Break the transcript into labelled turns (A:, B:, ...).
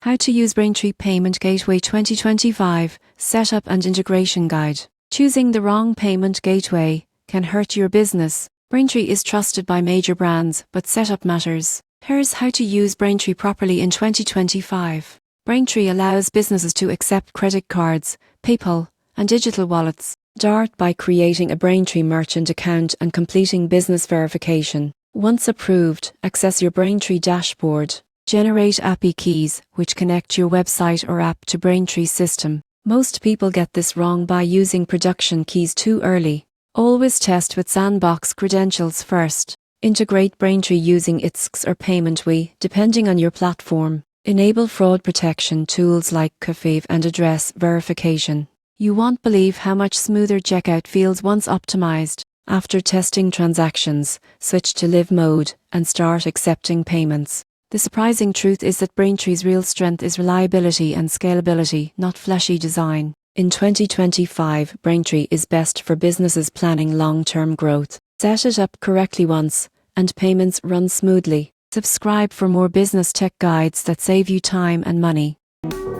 A: How to use Braintree Payment Gateway 2025 Setup and Integration Guide. Choosing the wrong payment gateway can hurt your business. Braintree is trusted by major brands, but setup matters. Here's how to use Braintree properly in 2025. Braintree allows businesses to accept credit cards, PayPal, and digital wallets. Start by creating a Braintree merchant account and completing business verification. Once approved, access your Braintree dashboard. Generate API keys, which connect your website or app to Braintree's system. Most people get this wrong by using production keys too early. Always test with sandbox credentials first. Integrate Braintree using ITSC or PaymentWay, depending on your platform. Enable fraud protection tools like KFAV and address verification. You won't believe how much smoother checkout feels once optimized. After testing transactions, switch to live mode and start accepting payments. The surprising truth is that Braintree's real strength is reliability and scalability, not flashy design. In 2025, Braintree is best for businesses planning long-term growth. Set it up correctly once, and payments run smoothly. Subscribe for more business tech guides that save you time and money.